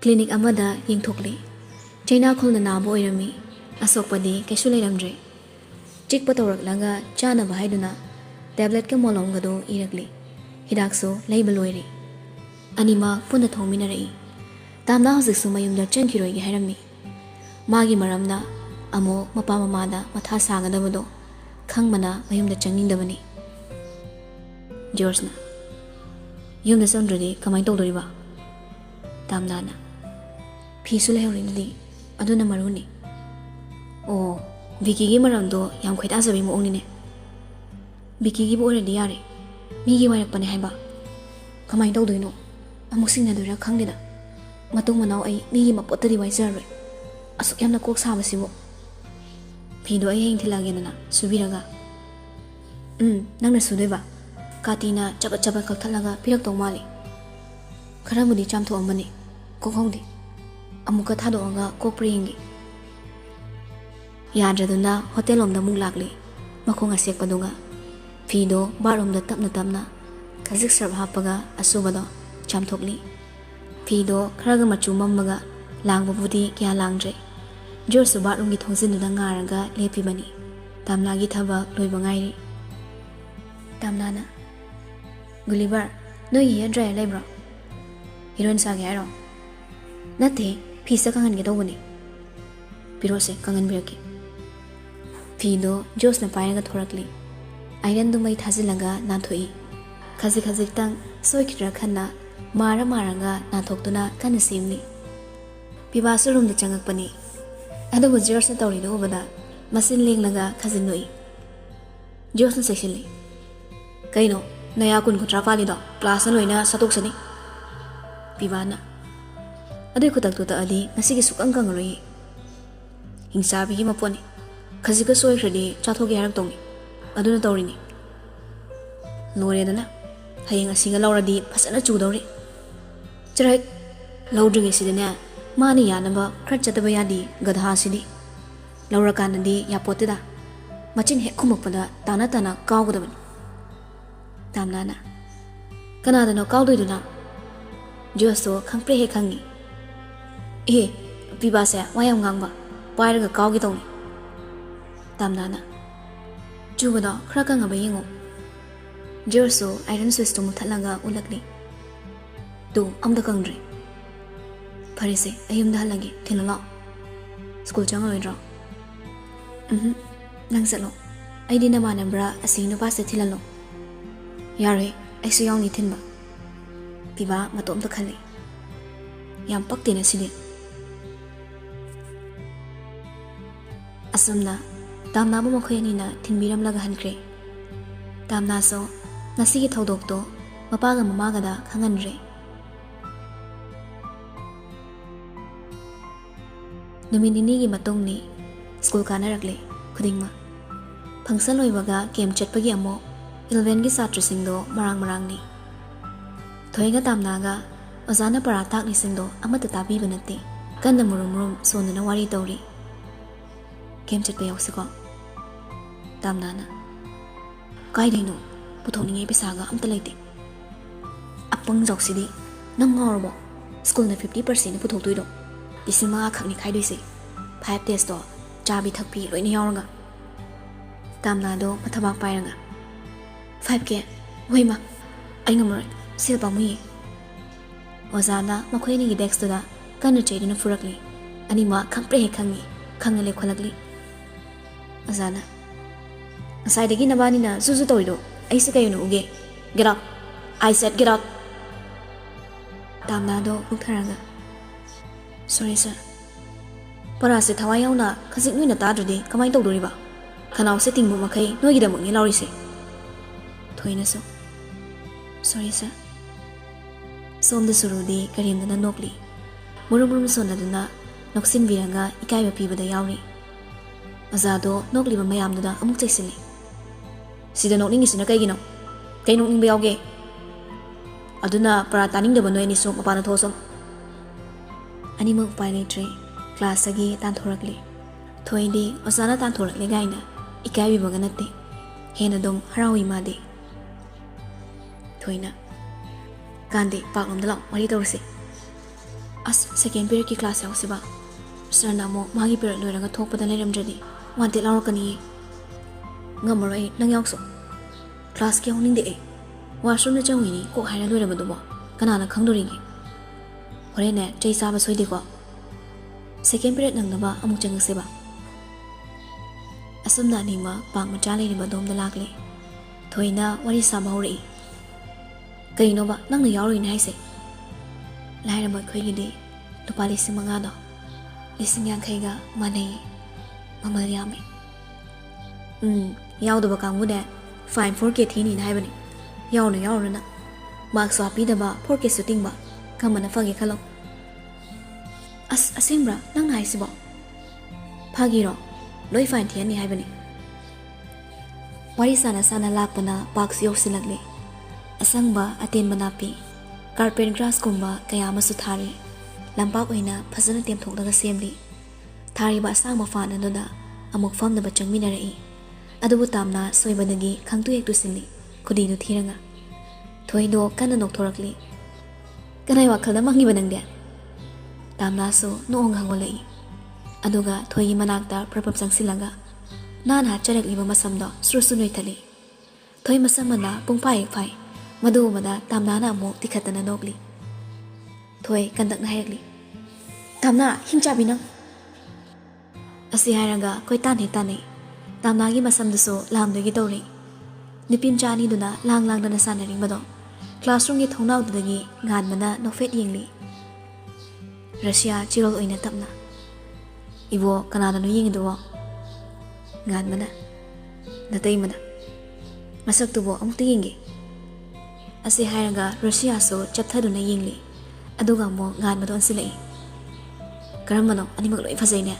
clinic amada yengthokli chaina khulna nabu oirami asokpadi kaisu leiramdre chik patorak laga chana bahaiduna tablet ka molom gado irakli hidakso leiba loiri anima puna thongminarei tamna hojiksu mayumda changkiroi gi hairami magi maramna amo mapa mamada matha sagadabado khangmana mayumda changningdabani George na yumda sandradi kamai tawdoriba tamnana phisu lehorindi aduna maruni oh Vicky gi maramdo yam khoida sabi mo ongne Vicky gi bo already yare mi gi wairakpane haiba kamai tawdoino amuk singna dora khangdena matung manau ai mi gi mapotari waisarwe asuk yamna kok sabasibo phido ai heng thilagena subiraga nangna sudoiba katina chaba chaba kalthalaga pirak tong mali kharamudi chamtho amani kokhongdi amuka thadoanga kokpringi yadraduna hotel omda muk lakli makhonga sekpadunga phido baromda tapna tapna khajik sarb hapaga asubado chamthokli phido kharaga machu mammaga langbabudi kya langdre jorsu barumgi thongsinduda ngaraga lepibani tamlagi thabak loiba ngairi tamnana Gulliver noi hair dryer lai bro heroin sa ge aro nate phisa kangan ge doguni pirose kangan biraki phido jos na pairaga thorakli iron du mai thajilaga na thoi khaji khaji tang soikira khanna mara maraga na thoktuna kana simni pibasu room de changak pani adu jos na tawri do bada masin lenglaga khajin noi jos na seshili kaino Naya kun ko trapali do class na loina satok sani Pibana Adoy ko tagtuta adi nasigi sukang kang roi Hingsabi gi maponi Kazi ka soy kredi chathogi harak tongi Aduna tawrini Lore dana Hayang asinga laura di pasana chudawri Charak Laudringi sidina Mani yanaba krat chataba yadi gadha sidi Laura kanadi yapotida Machin hek kumakpada tana tana kawgadabani Tamnana Kanada no kaududuna Joso khangpre he khangi Pibase wayam ngangba pairaga kawgi tawni Tamnana Jubada khrakang aba yengo Joso iron switch to muthalaga ulakli Tu amda kangdri Parise ayumda halagi thinala School changa loidra Nangsalo Aidina manambra asinu pase thilalo Yare, aisu yaw ni thinba Piba matom ta khali Yam pakti na sidi Asumna Tamna bu makhoyani na thinbiram laga hankre Tamna so Nasigi thaudok to Mapaga mamaga da khangan re Numinini gi matong ni School ka narakle Khudingma Phangsan loibaga kem chatpagi amo 11 gi satrasingdo marang ni thoinga tamnaga ozana paratak ni singdo amata tabi banate kanda murum sonana wari tawri kem chatpe yausiko tamnana kaidino puthoni pesaga amta leite apang joksidi nang ngorbo school na 50% puthoktoido isima khakni khaidise 5 test to chabi thakpi loini yawnga tamnado mathabak pairanga 5K Waima Aingamur Silpa Mui Ozana Makwini gi Dextoda Kana Chadina Furakli Anima Kampre Kangi Kangale Kolagli Ozana Aside the Ginabanina Zuzu Torido Isaka Uge Get up I said get up Damnado Ukaranga Sorry sir Parasi Tawayana Kazik Nuna Tadri Kamai Doriba Kanao setting Mumakai no Gidamungi Laurise Thoinaso Sorry sir Sonda surudi karimdana nokli Murum sonaduna noksin viranga ikaiba pibada yauri Azado nokli ba mayamduda amuk chaisili Sida nokning isina kaigino Kay nokning ba yauge Aduna para taning da banoy ni sok mapana thosom Animak pilotry class agi tanthorakli Thoindi osana tanthorakli gaina ikaibi baganate Hena dom harawi made Thoina Kandi paklom dalaw mari tawrse ꯑꯁ ꯁꯦꯀꯦꯟ ꯄꯤꯔꯤꯌꯠꯀꯤ class ꯌꯥꯎꯁꯤꯕ ꯁꯔꯅ ꯑꯃꯨꯛ ꯃꯥꯒꯤ ꯄꯤꯔꯤꯌꯠ ꯂꯣꯏꯔꯒ ꯊꯣꯛꯄꯗ ꯂꯩꯔꯝꯗ꯭ꯔꯗꯤ wanted ꯂꯥꯎꯔꯛꯀꯅꯤꯌꯦ ꯉꯝꯃꯔꯣꯏ ꯑꯩ ꯅꯪ ꯌꯥꯎꯁꯣ ꯀ꯭ꯂꯥꯁꯀꯤ ꯌꯥꯎꯅꯤꯡꯗꯦ ꯑꯩ ꯋꯥꯁꯔꯨꯝꯗ ꯆꯪꯉꯤꯅꯤ ꯀꯣꯛ ꯍꯥꯏꯔ ꯂꯣꯏꯔꯕꯗꯨꯕꯣ ꯀꯅꯥꯅ ꯈꯪꯗꯣꯔꯤꯒꯦ ꯍꯣꯔꯦꯟꯅꯦ ꯆꯩ ꯆꯥꯕ ꯁꯣꯏꯗꯦꯀꯣ ꯁꯦꯀꯦꯟ ꯄꯤꯔꯤꯌꯠ ꯅꯪꯅꯕ ꯑꯃꯨꯛ ꯆꯪꯉꯁꯦꯕ ꯑꯁꯨꯝꯅ ꯑꯅꯤꯃꯛ ꯄꯥꯛ ꯃꯆꯥ ꯂꯩꯔꯤꯕ ꯑꯗꯣꯝꯗ ꯂꯥꯛꯂꯤ ꯊꯣꯏꯅ ꯋꯥꯔꯤ ꯁꯥꯕ ꯍꯧꯔꯛꯏ ꯀꯩꯅꯣꯕ ꯅꯪꯅ ꯌꯥꯎꯔꯣꯏꯅꯦ ꯍꯥꯏꯁꯦ ꯂꯥꯏꯔꯕ ꯑꯩꯈꯣꯏꯒꯤꯗꯤ ꯂꯨꯄꯥ 5,000ꯗꯣ 50,000ꯒ ꯃꯥꯟꯅꯩ ꯃꯃꯜ ꯌꯥꯝꯃꯤ ꯌꯥꯎꯗꯕ ꯀꯥꯡꯕꯨꯅꯦ ꯐꯥꯏꯟ 4K ꯊꯤꯅꯤꯅ ꯍꯥꯏꯕꯅꯤ ꯌꯥꯎꯔꯨꯅ ꯃꯥर्क्ꯁ ꯍꯥꯞꯄꯤꯗꯕ 4Kꯁꯨ ꯇꯤꯡꯕ ꯀꯝꯕꯅ ꯐꯒꯦ ꯈꯜꯂꯣ ꯑꯁ ꯑꯁꯦꯡꯕ꯭ꯔꯥ ꯅꯪꯅ ꯍꯥꯏꯁꯤꯕꯣ ꯐꯥꯒꯤꯔꯣ ꯂꯣꯏ ꯐꯥꯏꯟ ꯊꯤꯍꯟꯅꯤ ꯍꯥꯏꯕꯅꯤ ꯋꯥꯔꯤ ꯁꯥꯅ ꯂꯥꯛꯄꯅ ꯄꯥꯛꯁꯨ ꯌꯧꯁꯤꯜꯂꯛꯂꯤ ꯑꯁꯪꯕ ꯑꯇꯦꯟꯕ ꯅꯥꯄꯤ ꯀꯥꯔꯄꯦꯠ ꯒ꯭ꯔꯥꯁꯀꯨꯝꯕ ꯀꯌꯥ ꯑꯃꯁꯨ ꯊꯥꯔꯤ ꯂꯝꯄꯥꯛ ꯑꯣꯏꯅ ꯐꯖꯅ ꯇꯦꯝꯊꯣꯛꯂꯒ ꯁꯦꯝꯂꯤ ꯊꯥꯔꯤꯕ ꯑꯁꯥꯡꯕ ꯐꯥꯟ ꯑꯗꯨꯗ ꯑꯃꯨꯛ ꯐꯝꯅꯕ ꯆꯪꯃꯤꯟꯅꯔꯛꯏ ꯑꯗꯨꯕꯨ ꯇꯥꯝꯅ ꯁꯣꯏꯕꯗꯒꯤ ꯈꯪꯇꯨ ꯍꯦꯛ ꯇꯨꯁꯤꯜꯂꯤ ꯈꯨꯗꯤꯗꯨ ꯊꯤꯔꯒ ꯊꯣꯏꯗꯣ ꯀꯟꯅ ꯅꯣꯛꯊꯣꯔꯛꯂꯤ ꯀꯅꯥꯏ ꯋꯥꯈꯜꯗ ꯃꯪꯉꯤꯕ ꯅꯪꯗꯤ ꯇꯥꯝꯅꯥꯁꯨ ꯅꯣꯛꯑꯒ ꯍꯪꯒꯣꯜꯂꯛꯏ ꯑꯗꯨꯒ ꯊꯣꯏꯒꯤ ꯃꯅꯥꯛꯇ ꯄ꯭ꯔꯄꯞ ꯆꯪꯁꯤꯜꯂꯒ ꯅꯥꯟꯅ ꯍꯥꯞꯆꯔꯛꯂꯤꯕ ꯃꯁꯝꯗꯣ ꯁ꯭ꯔꯨ ꯅꯣꯏꯊꯠꯂꯤ ꯊꯣꯏ ꯃꯁꯝ ꯃꯅꯥ ꯄꯨꯡꯐꯥꯏ ꯍꯦꯛ ꯐꯥꯏ ꯃꯗꯨꯒꯨꯝꯕꯗ ꯇꯥꯝꯅꯥꯅ ꯑꯃꯨꯛ ꯇꯤꯈꯠꯇꯅ ꯅꯣꯛꯂꯤ ꯊꯣꯏ ꯀꯟꯗꯛꯅ ꯍꯥꯏꯔꯛꯂꯤ ꯇꯥꯝꯅꯥ ꯍꯤꯡꯆꯥꯕꯤ ꯅꯪ ꯑꯁꯤ ꯍꯥꯏꯔꯒ ꯀꯣꯏꯇꯥꯟ ꯍꯦꯛ ꯇꯥꯟꯅꯩ ꯇꯥꯝꯅꯥꯒꯤ ꯃꯁꯝꯗꯨꯁꯨ ꯂꯥꯝꯗꯣꯏꯒꯤ ꯇꯧꯔꯤ ꯅꯨꯄꯤ ꯃꯆꯥ ꯑꯅꯤꯗꯨꯅ ꯂꯥꯡꯗꯅ ꯁꯥꯟꯅꯔꯤꯕꯗꯣ ꯀ꯭ꯂꯥꯁꯔꯨꯝꯒꯤ ꯊꯣꯡꯅꯥꯎꯗꯨꯗꯒꯤ ꯉꯥꯟꯕꯅ ꯅꯣꯛꯐꯦꯠ ꯌꯦꯡꯂꯤ ꯔꯁꯤꯌꯥ ꯆꯤꯔꯣꯜ ꯑꯣꯏꯅ ꯇꯞꯅ ꯏꯕꯣ ꯀꯅꯥꯗꯅꯣ ꯌꯦꯡꯉꯤꯗꯨꯕꯣ ꯉꯥꯟꯕꯅ ꯅꯇꯩꯃꯅ ꯃꯁꯛꯇꯨꯕꯣ ꯑꯃꯨꯛꯇ ꯌꯦꯡꯒꯦ ꯑꯁꯤ ꯍꯥꯏꯔꯒ ꯔꯁꯤꯌꯥꯁꯨ ꯆꯞꯊꯗꯨꯅ ꯌꯦꯡꯂꯤ ꯑꯗꯨꯒ ꯑꯃꯨꯛ ꯉꯥꯟꯕꯗ ꯑꯣꯟꯁꯤꯜꯂꯛꯏ ꯀꯔꯝꯕꯅꯣ ꯑꯅꯤꯃꯛ ꯂꯣꯏ ꯐꯖꯩꯅꯦ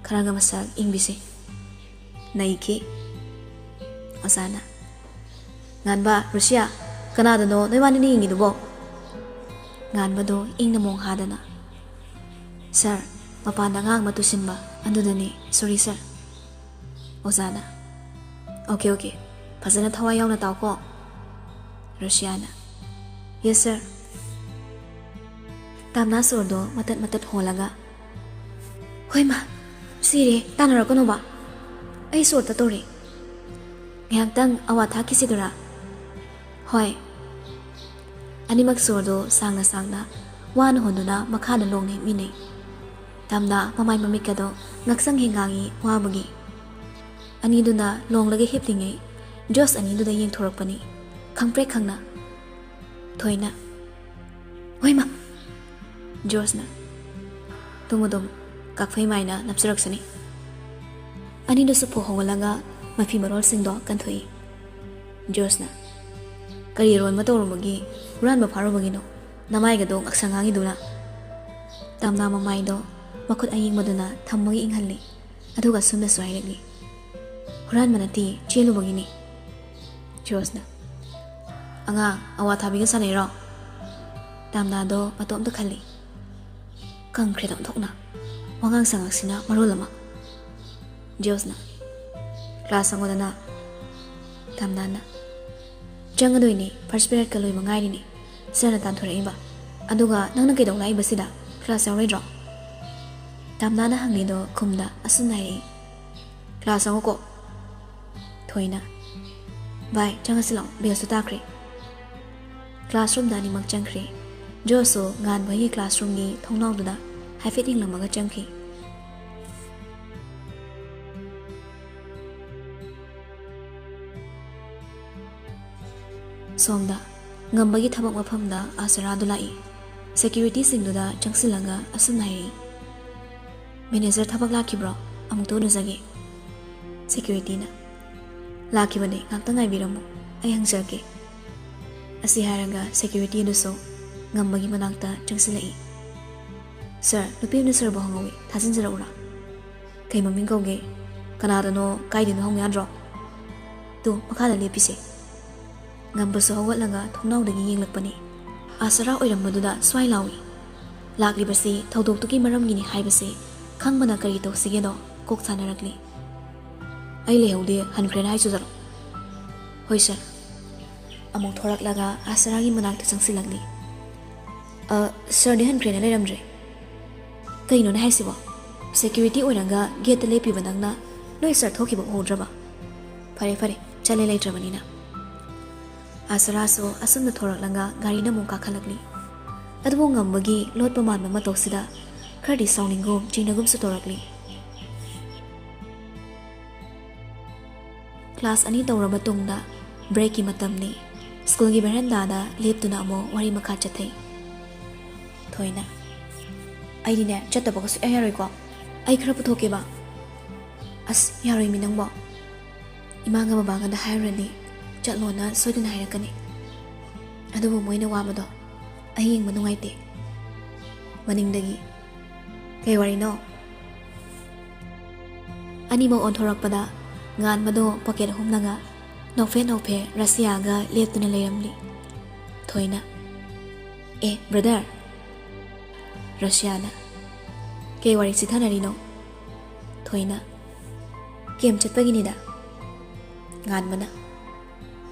ꯈꯔꯒ ꯃꯁꯛ ꯏꯪꯕꯤꯁꯦ ꯅꯩꯈꯤ ꯑꯣꯖꯥꯅ ꯉꯥꯟꯕ ꯔꯨꯁꯤꯌꯥ ꯀꯅꯥꯗꯅꯣ ꯅꯣꯏꯕꯥꯅꯤꯅ ꯌꯦꯡꯉꯤꯗꯨꯕꯣ ꯉꯥꯟꯕꯗꯣ ꯏꯪꯅ ꯃꯣꯡ ꯍꯥꯗꯅ ꯁꯥꯔ ꯃꯄꯥꯟꯗ ꯑꯉꯥꯡ ꯑꯃ ꯇꯨꯁꯤꯟꯕ ꯑꯗꯨꯗꯅꯤ ꯁꯣꯔꯤ ꯁꯥꯔ ꯑꯣꯖꯥꯅ ꯑꯣꯀꯦ ꯐꯖꯅ ꯊꯋꯥꯏ ꯌꯥꯎꯅ ꯇꯥꯎꯀꯣ ꯔꯨꯁꯤꯌꯥꯅ ꯌꯦꯁ ꯁꯥꯔ ꯇꯥꯝꯅꯥ ꯁꯣꯔꯗꯣ ꯃꯇꯠ ꯍꯣꯜꯂꯒ ꯍꯣꯏꯃ ꯁꯤꯔꯦ ꯇꯥꯟꯅꯔꯛꯀꯅꯣꯕ ꯑꯩ ꯁꯣꯔ ꯇꯠꯇꯧꯔꯦ ꯉꯥꯏꯍꯥꯛꯇꯪ ꯑꯋꯥ ꯊꯥꯈꯤꯁꯤꯗꯨꯔꯥ ꯍꯣꯏ ꯑꯅꯤꯃꯛ ꯁꯣꯔꯗꯣ ꯁꯥꯡꯅ ꯋꯥꯅ ꯍꯣꯟꯗꯨꯅ ꯃꯈꯥꯗ ꯂꯣꯡꯅ ꯍꯤꯞꯃꯤꯟꯅꯩ ꯇꯥꯝꯅꯥ ꯃꯃꯥꯏ ꯃꯃꯤꯠꯀꯗꯣ ꯉꯛꯁꯪ ꯍꯦꯡꯉꯥꯡꯉꯤ ꯋꯥꯕꯒꯤ ꯑꯅꯤꯗꯨꯅ ꯂꯣꯡꯂꯒ ꯍꯤꯞꯂꯤꯉꯩ ꯖꯣꯁ ꯑꯅꯤꯗꯨꯗ ꯌꯦꯡꯊꯣꯔꯛꯄꯅꯤ ꯈꯪꯄ꯭ꯔꯦꯛ ꯈꯪꯅ ꯊꯣꯏꯅ ꯍꯣꯏꯃ ꯖꯣꯁꯅ ꯇꯨꯝꯃꯨ ꯀꯛꯐꯩ ꯃꯥꯏꯅ ꯅꯞꯆꯔꯛꯁꯅꯤ ꯑꯅꯤꯗꯨꯁꯨ ꯐꯣꯛ ꯍꯧꯒꯠꯂꯒ ꯃꯐꯤ ꯃꯔꯣꯜꯁꯤꯡꯗꯣ ꯀꯟꯊꯣꯛꯏ ꯖꯣꯁꯅ ꯀꯔꯤ ꯑꯔꯣꯟꯕ ꯇꯧꯔꯨꯕꯒꯤ ꯍꯨꯔꯥꯟꯕ ꯐꯥꯔꯨꯕꯒꯤꯅꯣ ꯅꯃꯥꯏꯒꯗꯣ ꯉꯛꯁꯪ ꯉꯥꯡꯉꯤꯗꯨꯅ ꯇꯥꯝꯅꯥ ꯃꯃꯥꯏꯗꯣ ꯃꯈꯨꯠ ꯑꯌꯤꯡꯕꯗꯨꯅ ꯊꯝꯃꯒ ꯏꯪꯍꯜꯂꯤ ꯑꯗꯨꯒ ꯁꯨꯝꯅꯁꯨ ꯍꯥꯏꯔꯛꯂꯤ ꯍꯨꯔꯥꯟꯕ ꯅꯠꯇꯦ ꯆꯦꯜꯂꯨꯕꯒꯤꯅꯤ ꯖꯣꯁꯅ ꯑꯉꯥꯡ ꯑꯋꯥꯊꯥꯕꯤꯒ ꯁꯥꯟꯅꯩꯔꯣ ꯇꯥꯝꯅꯥꯗꯣ ꯃꯇꯣꯝꯇ ꯈꯜꯂꯤ ꯀꯪꯈ꯭ꯔꯦꯗ ꯑꯣꯟꯊꯣꯛꯅ ꯋꯥꯉꯥꯡ ꯁꯉꯥꯡꯁꯤꯅ ꯃꯔꯣꯜ ꯑꯃ ꯖꯣꯁꯅ ꯀ꯭ꯂꯥꯁ ꯆꯪꯉꯣꯗꯅ ꯇꯥꯝꯅꯥꯅ ꯆꯪꯒꯗꯣꯏꯅꯤ ꯐꯥꯔꯁ ꯄꯤꯔꯤꯌꯠꯀ ꯂꯣꯏꯕ ꯉꯥꯏꯔꯤꯅꯤ ꯁꯔꯅ ꯇꯥꯟꯊꯣꯔꯛꯏꯕ ꯑꯗꯨꯒ ꯅꯪꯅ ꯀꯩꯗꯧ ꯂꯥꯛꯏꯕꯁꯤꯗ ꯀ꯭ꯂꯥꯁ ꯌꯥꯎꯔꯣꯏꯗ꯭ꯔꯣ ꯇꯥꯝꯅꯥꯅ ꯍꯪꯂꯤꯗꯣ ꯈꯨꯝꯗ ꯑꯁꯨꯝ ꯍꯥꯏꯔꯛꯏ ꯀ꯭ꯂꯥꯁ ꯆꯪꯉꯨꯀꯣ ꯊꯣꯏꯅ ꯚꯥꯏ ꯆꯪꯉꯁꯤ ꯂꯥꯛꯑꯣ ꯕꯦꯜꯁꯨ ꯇꯥꯈ꯭ꯔꯦ ꯀ꯭ꯂꯥꯁꯔꯨꯝꯗ ꯑꯅꯤꯃꯛ ꯆꯪꯈ꯭ꯔꯦ ꯖꯣꯁꯁꯨ ꯉꯥꯟꯕꯒꯤ ꯀ꯭ꯂꯥꯁꯔꯨꯝꯒꯤ ꯊꯣꯡꯅꯥꯎꯗꯨꯗ ꯍꯥꯏꯐꯦꯠ ꯌꯦꯡꯂꯝꯃꯒ ꯆꯪꯈꯤ ꯁꯣꯝꯗ ꯉꯝꯕꯒꯤ ꯊꯕꯛ ꯃꯐꯝꯗ ꯑꯁꯔꯥꯗꯨ ꯂꯥꯛꯏ ꯁꯦꯀ꯭ꯌꯨꯔꯤꯇꯤꯁꯤꯡꯗꯨꯗ ꯆꯪꯁꯤꯜꯂꯒ ꯑꯁꯨꯝ ꯍꯥꯏꯔꯛꯏ ꯃꯦꯅꯦꯖꯔ ꯊꯕꯛ ꯂꯥꯛꯈꯤꯕ꯭ꯔꯣ ꯑꯃꯨꯛꯇ ꯎꯅꯖꯒꯦ ꯁꯦꯀ꯭ꯌꯨꯔꯤꯇꯤꯅ ꯂꯥꯛꯈꯤꯕꯅꯦ ꯉꯥꯛꯇꯪ ꯉꯥꯏꯕꯤꯔꯝꯃꯨ ꯑꯩ ꯍꯪꯖꯔꯛꯀꯦ ꯑꯁꯤ ꯍꯥꯏꯔꯒ ꯁꯦꯀ꯭ꯌꯨꯔꯤꯇꯤ ꯑꯗꯨꯁꯨ ꯉꯝꯕꯒꯤ ꯃꯅꯥꯛꯇ ꯆꯪꯁꯤꯜꯂꯛꯏ ꯁꯥꯔ ꯅꯨꯄꯤ ꯑꯃꯅ ꯁꯥꯔꯕꯨ ꯍꯪꯍꯧꯏ ꯊꯥꯖꯤꯟꯖꯔꯛꯎꯔꯥ ꯀꯩ ꯃꯃꯤꯡ ꯀꯧꯒꯦ ꯀꯅꯥꯗꯅꯣ ꯀꯥꯏꯗꯅꯣ ꯍꯪꯉꯨ ꯌꯥꯗ꯭ꯔꯣ ꯇꯨ ꯃꯈꯥꯗ ꯂꯦꯞꯄꯤꯁꯦ ꯉꯝꯕꯁꯨ ꯍꯧꯒꯠꯂꯒ ꯊꯣꯡꯅꯥꯎꯗꯒꯤ ꯌꯦꯡꯂꯛꯄꯅꯤ ꯑꯁꯔꯥ ꯑꯣꯏꯔꯝꯕꯗꯨꯗ ꯁ꯭ꯋꯥꯏ ꯂꯥꯎꯏ ꯂꯥꯛꯂꯤꯕꯁꯤ ꯊꯧꯗꯣꯛꯇꯨꯒꯤ ꯃꯔꯝꯒꯤꯅꯤ ꯍꯥꯏꯕꯁꯤ ꯈꯪꯕꯅ ꯀꯔꯤ ꯇꯧꯁꯤꯒꯦꯗꯣ ꯀꯣꯛ ꯁꯥꯟꯅꯔꯛꯂꯤ ꯑꯩ ꯂꯩꯍꯧꯗꯦ ꯍꯟꯈ꯭ꯔꯦꯅ ꯍꯥꯏꯖꯔꯣ ꯍꯣꯏ ꯁꯥꯔ ꯑꯃꯨꯛ ꯊꯣꯔꯛꯂꯒ ꯑꯁꯔꯥꯒꯤ ꯃꯅꯥꯛꯇ ꯆꯪꯁꯤꯜꯂꯛꯂꯤ ꯁꯔꯗꯤ ꯍꯟꯈ꯭ꯔꯦꯅ ꯂꯩꯔꯝꯗ꯭ꯔꯦ ꯀꯩꯅꯣꯅꯦ ꯍꯥꯏꯁꯤꯕꯣ ꯁꯦꯀ꯭ꯌꯨꯔꯤꯇꯤ ꯑꯣꯏꯔꯒ ꯒꯦꯠꯇ ꯂꯦꯞꯄꯤꯕ ꯅꯪꯅ ꯅꯣꯏ ꯁꯔ ꯊꯣꯛꯈꯤꯕ ꯎꯍꯧꯗ꯭ꯔꯕ ꯐꯔꯦ ꯐꯔꯦ ꯆꯠꯂꯦ ꯂꯩꯇ꯭ꯔꯕꯅꯤꯅ ꯑꯁꯔꯥꯁꯨ ꯑꯁꯨꯝꯅ ꯊꯣꯔꯛꯂꯒ ꯒꯥꯔꯤꯅ ꯑꯃꯨꯛ ꯀꯥꯈꯠꯂꯛꯂꯤ ꯑꯗꯨꯕꯨ ꯉꯝꯕꯒꯤ ꯂꯣꯠꯄ ꯃꯥꯟꯕ ꯃꯇꯧꯁꯤꯗ ꯈꯔꯗꯤ ꯁꯥꯎꯅꯤꯡꯒꯨꯝ ꯆꯤꯡꯅꯒꯨꯝꯁꯨ ꯇꯧꯔꯛꯂꯤ ꯀ꯭ꯂꯥꯁ 2 ꯇꯧꯔꯕ ꯃꯇꯨꯡꯗ ꯕ꯭ꯔꯦꯛꯀꯤ ꯃꯇꯝꯅꯤ ꯁ꯭ꯀꯨꯜꯒꯤ ꯕꯦꯔꯟꯗꯥꯗ ꯂꯦꯞꯇꯨꯅ ꯑꯃꯨꯛ ꯋꯥꯔꯤ ꯃꯈꯥ ꯆꯠꯊꯩ ꯊꯣꯏꯅ ꯑꯩꯗꯤꯅꯦ ꯆꯠꯇꯕꯒ ꯁꯨꯛꯌꯥ ꯌꯥꯔꯣꯏꯀꯣ ꯑꯩ ꯈꯔ ꯄꯨꯊꯣꯛꯀꯦꯕ ꯑꯁ ꯌꯥꯔꯣꯏ ꯃꯤ ꯅꯪꯕꯣ ꯏꯃꯥꯒ ꯕꯕꯥꯒꯗ ꯍꯥꯏꯔꯨꯔꯗꯤ ꯆꯠꯂꯣꯅ ꯁꯣꯏꯗꯅ ꯍꯥꯏꯔꯛꯀꯅꯤ ꯑꯗꯨꯕꯨ ꯃꯣꯏꯅ ꯋꯥꯕꯗꯣ ꯑꯩ ꯌꯦꯡꯕ ꯅꯨꯡꯉꯥꯏꯇꯦ ꯃꯅꯤꯡꯗꯒꯤ ꯀꯩ ꯋꯥꯔꯤꯅꯣ ꯑꯅꯤꯃꯛ ꯑꯣꯟꯊꯣꯔꯛꯄꯗ ꯉꯥꯟꯕꯗꯣ ꯄꯣꯀꯦꯠ ꯍꯨꯝꯂꯒ ꯅꯣꯛꯐꯦ ꯔꯁꯤꯌꯥꯒ ꯂꯦꯞꯇꯨꯅ ꯂꯩꯔꯝꯂꯤ ꯊꯣꯏꯅ ꯕ꯭ꯔꯗꯔ ꯔꯁꯤꯌꯥꯅ ꯀꯩ ꯋꯥꯔꯤ ꯆꯤꯊꯅꯔꯤꯅꯣ ꯊꯣꯏꯅ ꯀꯦꯝ ꯆꯠꯄꯒꯤꯅꯤꯗ ꯉꯥꯟꯕꯅ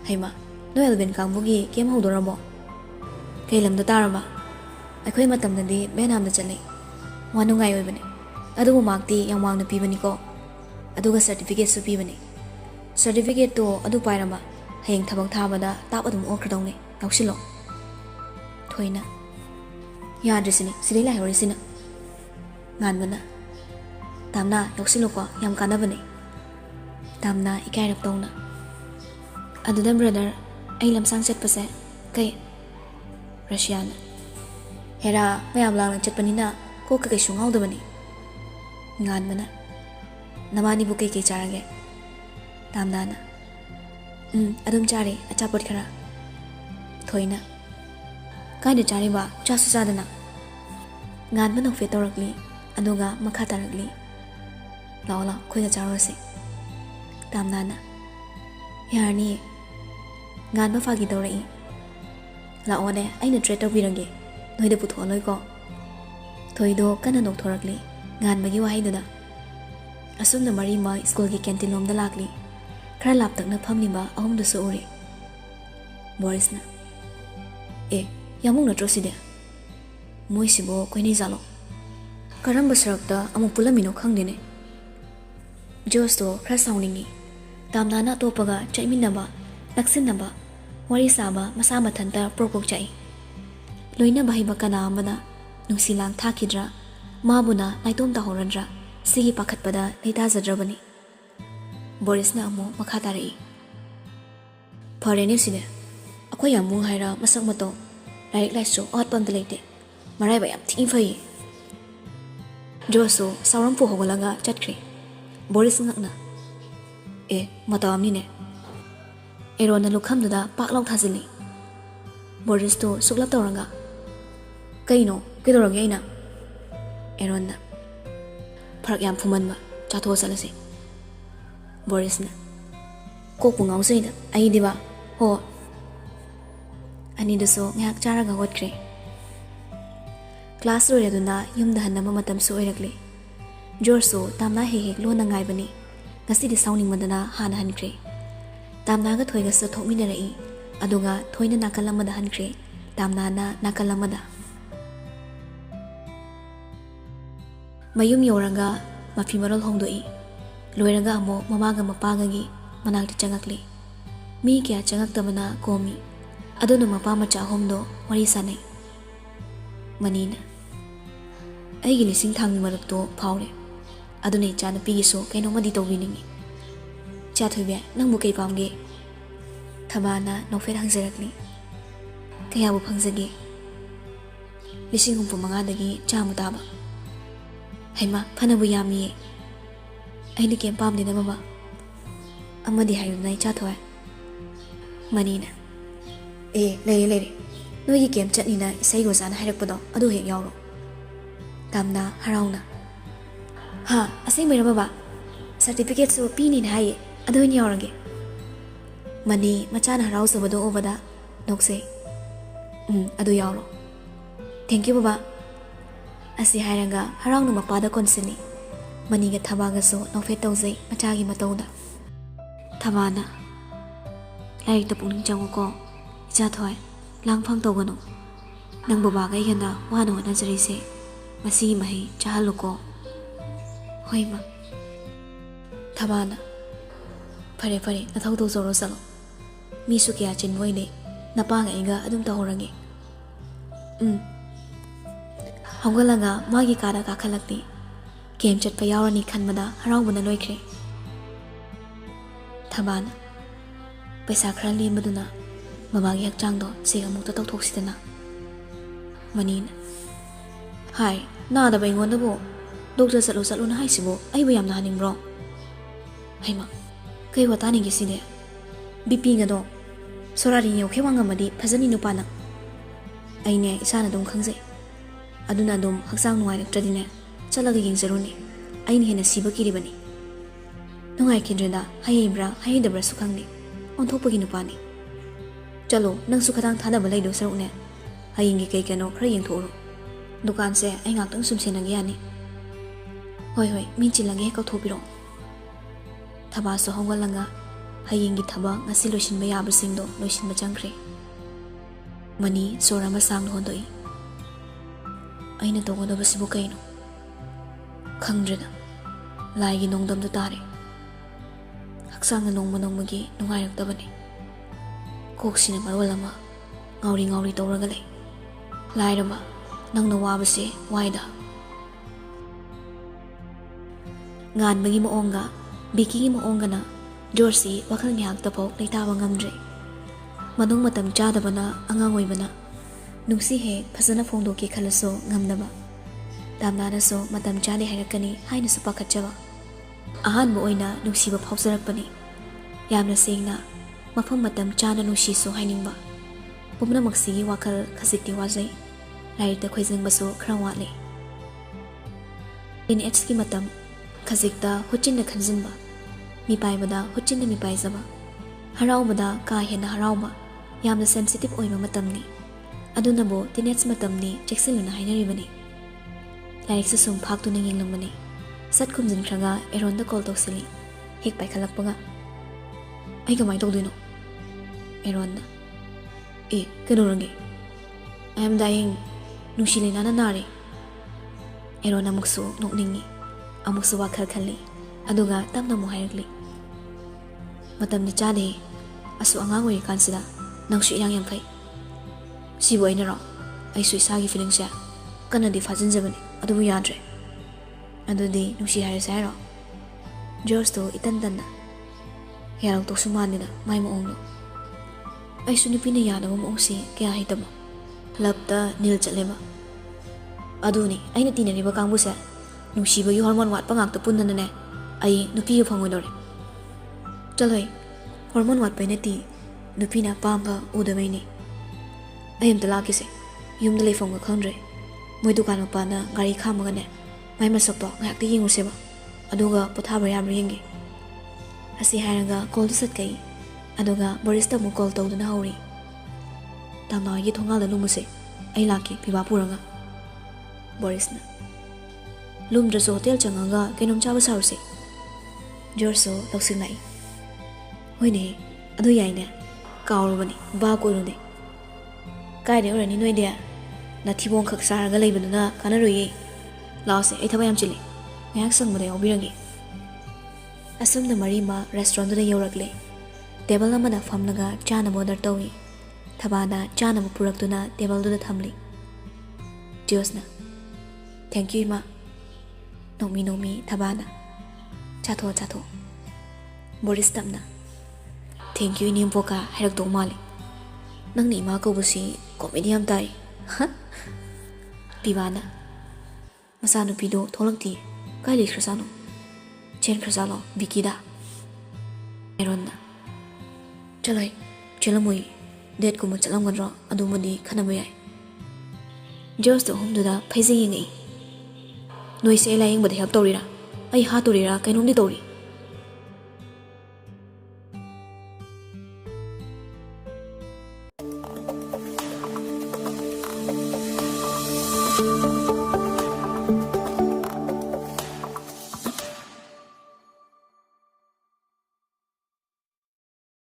ꯍꯩꯃ ꯅꯣꯏ ꯑꯦꯜꯕꯦꯟ ꯀꯥꯡꯕꯨꯒꯤ ꯀꯦꯝ ꯍꯧꯗꯣꯔꯕꯣ ꯀꯩ ꯂꯝꯗ ꯇꯥꯔꯕ ꯑꯩꯈꯣꯏ ꯃꯇꯝꯗꯗꯤ ꯚꯦꯠꯅꯥꯝꯗ ꯆꯠꯂꯤ ꯋꯥ ꯅꯨꯡꯉꯥꯏ ꯑꯣꯏꯕꯅꯤ ꯑꯗꯨꯕꯨ ꯃꯥꯔꯛꯇꯤ ꯌꯥꯝ ꯋꯥꯡꯅ ꯄꯤꯕꯅꯤꯀꯣ ꯑꯗꯨꯒ ꯁꯔꯇꯤꯐꯤꯀꯦꯠꯁꯨ ꯄꯤꯕꯅꯤ ꯁꯔꯇꯤꯐꯤꯀꯦꯠꯇꯣ ꯑꯗꯨ ꯄꯥꯏꯔꯝꯕ ꯍꯌꯦꯡ ꯊꯕꯛ ꯊꯥꯕꯗ ꯇꯥꯞ ꯑꯗꯨꯝ ꯑꯣꯛꯈ꯭ꯔꯗꯧꯅꯤ ꯌꯥꯎꯁꯤꯜꯂꯣ ꯊꯣꯏꯅ ꯌꯥꯗ꯭ꯔꯤꯁꯤꯅꯤ ꯁꯤꯗꯩ ꯂꯥꯏꯍꯧꯔꯤꯁꯤꯅ ꯉꯥꯟꯕꯅ ꯇꯥꯝꯅ ꯌꯥꯎꯁꯤꯜꯂꯣꯀꯣ ꯌꯥꯝ ꯀꯥꯟꯅꯕꯅꯤ ꯇꯥꯝꯅ ꯏꯀꯥꯏꯔꯞ ꯇꯧꯅ ꯑꯗꯨꯗ ꯕ꯭ꯔꯗꯔ ꯑꯩ ꯂꯝꯁꯥꯡ ꯆꯠꯄꯁꯦ ꯀꯩ ꯔꯁꯤꯌꯥꯅ ꯍꯦꯔꯥ ꯃꯌꯥꯝ ꯂꯥꯡꯅ ꯆꯠꯄꯅꯤꯅ ꯀꯣꯛꯀ ꯀꯩꯁꯨ ꯉꯥꯎꯗꯕꯅꯤ ꯉꯥꯟꯕꯅ ꯅꯃꯥꯅꯤꯕꯨ ꯀꯩꯀꯩ ꯆꯥꯔꯒꯦ ꯇꯥꯝꯅꯥꯅ ꯑꯗꯨꯝ ꯆꯥꯔꯦ ꯑꯆꯥꯄꯣꯠ ꯈꯔ ꯊꯣꯏꯅ ꯀꯥꯏꯗ ꯆꯥꯔꯤꯕ ꯆꯥꯁꯨ ꯆꯥꯗꯅ ꯉꯥꯟꯕ ꯅꯣꯛꯐꯦꯠ ꯇꯧꯔꯛꯂꯤ ꯑꯗꯨꯒ ꯃꯈꯥ ꯇꯥꯔꯛꯂꯤ ꯂꯥꯛꯑꯣ ꯑꯩꯈꯣꯏꯒ ꯆꯥꯔꯨꯔꯁꯤ ꯇꯥꯝꯅꯥꯅ ꯌꯥꯔꯅꯤꯌꯦ ꯉꯥꯟꯕ ꯐꯥꯒꯤ ꯇꯧꯔꯛꯏ ꯂꯥꯛꯑꯣꯅꯦ ꯑꯩꯅ ꯇ꯭ꯔꯦꯠ ꯇꯧꯕꯤꯔꯒꯦ ꯅꯣꯏꯗ ꯄꯨꯊꯣꯛꯑꯂꯣꯏꯀꯣ ꯊꯣꯏꯗꯣ ꯀꯟꯅ ꯅꯣꯛꯊꯣꯔꯛꯂꯤ ꯉꯥꯟꯕꯒꯤ ꯋꯥꯍꯩꯗꯨꯗ ꯑꯁꯨꯝꯅ ꯃꯔꯤꯃꯛ ꯁ꯭ꯀꯨꯜꯒꯤ ꯀꯦꯟꯇꯤꯟ ꯂꯣꯝꯗ ꯂꯥꯛꯂꯤ ꯈꯔ ꯂꯥꯞꯇꯛꯅ ꯐꯝꯂꯤꯕ ꯑꯍꯨꯝꯗꯨꯁꯨ ꯎꯔꯤ ꯕꯣꯔꯤꯁꯅ ꯌꯥꯃꯨꯡ ꯅꯠꯇ꯭ꯔꯣ ꯁꯤꯗꯤ ꯃꯣꯏꯁꯤꯕꯨ ꯀꯣꯏꯅꯩꯖꯥꯠꯂꯣ ꯀꯔꯝꯕ ꯁꯔꯛꯇ ꯑꯃꯨꯛ ꯄꯨꯜꯂꯝꯃꯤꯅꯣ ꯈꯪꯗꯦꯅꯦ ꯖꯣꯁꯇꯣ ꯈꯔ ꯁꯥꯎꯅꯤꯡꯉꯤ ꯇꯥꯝꯅꯥꯅ ꯑꯇꯣꯞꯄꯒ ꯆꯠꯃꯤꯟꯅꯕ ꯅꯛꯁꯤꯟꯅꯕ ꯋꯥꯔꯤ ꯁꯥꯕ ꯃꯁꯥ ꯃꯊꯟꯇ ꯄ꯭ꯔꯣꯛ ꯆꯥꯛꯏ ꯂꯣꯏꯅꯕ ꯍꯩꯕ ꯀꯅꯥ ꯑꯃꯅ ꯅꯨꯡꯁꯤꯂꯥꯡ ꯊꯥꯈꯤꯗ꯭ꯔꯥ ꯃꯥꯕꯨꯅ ꯅꯥꯏꯇꯣꯝ ꯇꯥꯍꯧꯔꯗ꯭ꯔꯥ ꯁꯤꯒꯤ ꯄꯥꯈꯠꯄꯗ ꯂꯩꯇꯥꯖꯗ꯭ꯔꯕꯅꯤ ꯕꯣꯔꯤꯁꯅ ꯑꯃꯨꯛ ꯃꯈꯥ ꯇꯥꯔꯛꯏ ꯐꯔꯦꯅꯦ ꯁꯤꯅꯦ ꯑꯩꯈꯣꯏ ꯌꯥꯝꯕꯨꯡ ꯍꯥꯏꯔ ꯃꯁꯛ ꯃꯇꯧ ꯂꯥꯏꯔꯤꯛ ꯂꯥꯏꯁꯨ ꯑꯋꯥꯠꯄ ꯑꯝꯇ ꯂꯩꯇꯦ ꯃꯔꯥꯏꯕꯛ ꯌꯥꯝ ꯊꯤ ꯐꯩꯌꯦ ꯖꯣꯁꯁꯨ ꯁꯥꯎꯔꯝꯐꯨ ꯍꯧꯒꯠꯂꯒ ꯆꯠꯈ꯭ꯔꯦ ꯕꯣꯔꯤꯁ ꯉꯛꯅ ꯃꯇꯧ ꯑꯃꯅꯤꯅꯦ ꯑꯦꯔꯣꯟꯅ ꯂꯨꯈꯝꯗꯨꯗ ꯄꯥꯛ ꯂꯥꯎ ꯊꯥꯖꯤꯜꯂꯤ ꯕꯣꯔꯤꯁꯇꯨ ꯁꯨꯛꯂꯞ ꯇꯧꯔꯒ ꯀꯩꯅꯣ ꯀꯩꯗꯧꯔꯒꯦ ꯑꯩꯅ ꯑꯦꯔꯣꯟꯅ ꯐꯔꯛ ꯌꯥꯝ ꯐꯨꯃꯟꯕ ꯆꯥꯊꯣꯛꯑ ꯆꯠꯂꯁꯤ ꯕꯣꯔꯤꯁꯅ ꯀꯣꯛꯄꯨ ꯉꯥꯎꯖꯩꯗ ꯑꯩꯗꯤꯕ ꯍꯣ ꯑꯅꯤꯗꯨꯁꯨ ꯉꯥꯏꯍꯥꯛ ꯆꯥꯔꯒ ꯍꯧꯒꯠꯈ꯭ꯔꯦ ꯀ꯭ꯂꯥꯁ ꯂꯣꯏꯔꯗꯨꯅ ꯌꯨꯝꯗ ꯍꯟꯅꯕ ꯃꯇꯝꯁꯨ ꯑꯣꯏꯔꯛꯂꯤ ꯖꯣꯔꯖꯁꯨ ꯇꯥꯝꯅꯥ ꯍꯦꯛ ꯂꯣꯟꯅ ꯉꯥꯏꯕꯅꯤ ꯉꯁꯤꯗꯤ ꯁꯥꯎꯅꯤꯡꯕꯗꯅ ꯍꯥꯟꯅ ꯍꯟꯈ꯭ꯔꯦ ꯇꯥꯝꯅꯥꯒ ꯊꯣꯏꯒꯁꯨ ꯊꯣꯛꯃꯤꯟꯅꯔꯛꯏ ꯑꯗꯨꯒ ꯊꯣꯏꯅ ꯅꯥꯀꯜ ꯑꯃꯗ ꯍꯟꯈ꯭ꯔꯦ ꯇꯥꯝꯅꯥꯅ ꯅꯥꯀꯜ ꯑꯃꯗ ꯃꯌꯨꯝ ꯌꯧꯔꯒ ꯃꯐꯤ ꯃꯔꯣꯜ ꯍꯣꯡꯗꯣꯛꯏ ꯂꯣꯏꯔꯒ ꯑꯃꯨꯛ ꯃꯃꯥꯒ ꯃꯄꯥꯒꯒꯤ ꯃꯅꯥꯛꯇ ꯆꯪꯉꯛꯂꯤ ꯃꯤ ꯀꯌꯥ ꯆꯪꯉꯛꯇꯕꯅ ꯀꯣꯝꯃꯤ ꯑꯗꯨꯅ ꯃꯄꯥ ꯃꯆꯥ ꯑꯍꯨꯝꯗꯣ ꯋꯥꯔꯤ ꯁꯥꯟꯅꯩ ꯃꯅꯤꯅ ꯑꯩꯒꯤ ꯂꯤꯁꯤꯡ ꯊꯥꯡꯒꯤ ꯃꯔꯨꯞꯇꯣ ꯐꯥꯎꯔꯦ ꯑꯗꯨꯅ ꯏꯆꯥ ꯅꯨꯄꯤꯒꯤꯁꯨ ꯀꯩꯅꯣꯝꯃꯗꯤ ꯇꯧꯕꯤꯅꯤꯡꯉꯤ ꯏꯆꯥ ꯊꯣꯏꯕꯤ ꯅꯪꯕꯨ ꯀꯩ ꯄꯥꯝꯒꯦ ꯊꯕꯥꯅ ꯅꯣꯛꯐꯦꯠ ꯍꯪꯖꯔꯛꯂꯤ ꯀꯌꯥꯕꯨ ꯐꯪꯖꯒꯦ 65,000ꯗꯒꯤ ꯆꯥꯝꯃ ꯇꯥꯕ ꯍꯩꯃ ꯐꯅꯕꯨ ꯌꯥꯝꯃꯤꯌꯦ ꯑꯩꯅ ꯀꯩꯝ ꯄꯥꯝꯗꯦꯅ ꯕꯕꯥ ꯑꯃꯗꯤ ꯍꯥꯏꯌꯨꯗꯅ ꯏꯆꯥ ꯊꯣꯏ ꯃꯅꯤꯅ ꯂꯩꯔꯦ ꯅꯣꯏꯒꯤ ꯀꯦꯝ ꯆꯠꯅꯤꯅ ꯏꯁꯩ ꯑꯣꯖꯥꯅ ꯍꯥꯏꯔꯛꯄꯗꯣ ꯑꯗꯨ ꯍꯦꯛ ꯌꯥꯎꯔꯣ ꯇꯥꯝꯅꯥ ꯍꯔꯥꯎꯅ ꯑꯁꯦꯡꯕꯩꯔꯣ ꯕꯕꯥ ꯁꯔꯇꯤꯐꯤꯀꯦꯠꯁꯨ ꯄꯤꯅꯤꯅ ꯍꯥꯏꯌꯦ ꯑꯗꯨ ꯑꯣꯏꯅ ꯌꯥꯎꯔꯒꯦ ꯃꯅꯤ ꯃꯆꯥꯅ ꯍꯔꯥꯎꯖꯕꯗꯣ ꯎꯕꯗ ꯅꯣꯛꯆꯩ ꯑꯗꯨ ꯌꯥꯎꯔꯣ ꯊꯦꯡꯀ꯭ꯌꯨ ꯕꯕꯥ ꯑꯁꯤ ꯍꯥꯏꯔꯒ ꯍꯔꯥꯎꯅ ꯃꯄꯥꯗ ꯀꯣꯟꯁꯤꯜꯂꯤ ꯃꯅꯤꯒ ꯊꯕꯥꯒꯁꯨ ꯅꯣꯛꯐꯦꯠ ꯇꯧꯖꯩ ꯃꯆꯥꯒꯤ ꯃꯇꯧꯗ ꯊꯕꯥꯅ ꯂꯥꯏꯔꯤꯛꯇ ꯄꯨꯛꯅꯤꯡ ꯆꯪꯉꯨꯀꯣ ꯏꯆꯥ ꯊꯣꯏ ꯂꯥꯡꯐꯥꯡ ꯇꯧꯒꯅꯨ Nang babaga igana wano na jarise masi mahi chahaluko. Hoi ma. Thabana. Pare pare na thau zoro salo. Misu kya chin boine napanga iga adum tahorangi. Hongalaga magi kada kakhalakti. Game chat pa yawrani khanbada haraubana loikre. Thabana. Paisa khara lembaduna babagi hakchangdo sega mukta tawthoksidana. Manina. Hai, nada ba ingonda bo. Doctor salo na haisibo ai ba yamna haningbro. Haima. Kai watani giside. BP nga do. Sorari yoke wangamadi phajani nupana. Aine isana dum khangse. Aduna dum haksang nuwairaktradi chalaga yengjaruni. Aine hena siba kiribani. Nungai kindreda hayibra hayidabra sukhangni. Onthokpagi nupani. Chalo nang sukhatang thadaba laido sarukne. Hayingi kai kano khara yengthoro. Dukan se ai ngaktang sumsenagi yani. Hoi min chilage kauthopiro. Thaba so hongalanga hayingi thaba ngasi loisinba yabasingdo loisinba changkhre. Mani sorama sang hondoi. Aina togodabasibu kaino. Khangdrena laigi nongdamda tare. Haksangna nongmagi nungairaktabani. Koksina marwalama ngauri tawraga lay. Lairaba nangna wabase waida. Nganbagi moonga Biki moonga na George wakal ngihak tapok naitaba ngamdre. Manong matam chadaba na angangoy bana. Nungsi he pasana fongdoki khalaso ngamdaba. Damnana so matam chade hairakani haina sa pakatjaba. Ahan mo oina nungsiba phawsarakpani. Yamna sengna mafam matam chana nungsi so hainingba. Pumna magsigi wakal khazikti wazai. Lairta khwaizangba so khara watle. In etski matam khazikta huchinna khanjinba. Mipaibada huchinna mipaizaba. Haraubada ka hena harauba. Yamna sensitive oima matamni. Adunabo tinets matamni cheksiluna hainaribani. Lairiksa sum phaktuna yenglambani. Sat khumjin khraga eronda call toksili. Hek paikhalakpaga. Ai kamai tawduino. Eronda. Kanurangi. I am dying. Nushilina na nare. Erona muksu nokningi. Amuksu wakal khali. Aduga tamna mo hairagli. Matam ni chade. Asu angangoi kansida. Nangsu irang yang fay. Sibo ay naro. Ay su isagi feeling siya. Kana di fazin zabani. Adubu yadre. Adu di nushi harisayro. George to itandan na. Yarang to sumani na may moonglo. Ay su nupi na yana mo moongsi kaya hitabo. Labta nil chatleba. Aduni ay natinaniba kangbu siya. Nushi ba yu hormone wat pangakta punna na ne. Ay nupi yu pangudore. Chaloy. Hormone wat pa'y nati. Nupi na pamba udamay ni. Ayam talaki se. Yung dalay fong kakandre. Mo'y dukan pa na gari kama ne. May masakto ngayak di yung useba. Aduga pothabar yamra yengi. Asi haraga call to sat kay. Aduga barista mo call tawdo na hauri. Tama yi thongal da lumuse. Ay laki piba puranga. Boris na. Lumdra so hotel changaga kainom chaba saruse. George so laksing nai. Hoy ne. Adu yay ne. Kauro bani. Ba ko runde. Kaya de orani no idea. Na thibong khak saraga leibana na kanaroye. Lause ay thaba yam chili. Ngayak sangmada yawirangi. Asum na marima restaurant da yawrakle. Table amada famnaga chana order tawi. Thabana chana purakduna table da thamli. Josna. Thank you ma. Nomi thabana. Chato. Boris tamna. Thank you inim poka harak dong mali. Nang ni ma ko busi comedy am tai. Ha? Pibana. Masano pido tholangti. Kai le khrsano. Chen khrsalo bikida. Eronna. Chalai. Chelamui. Date ko mo chalam ganro adumadi khanamay. George to home da phaisi yengi. Noi se la yeng bada help torira. Ai ha torira kainom di tori.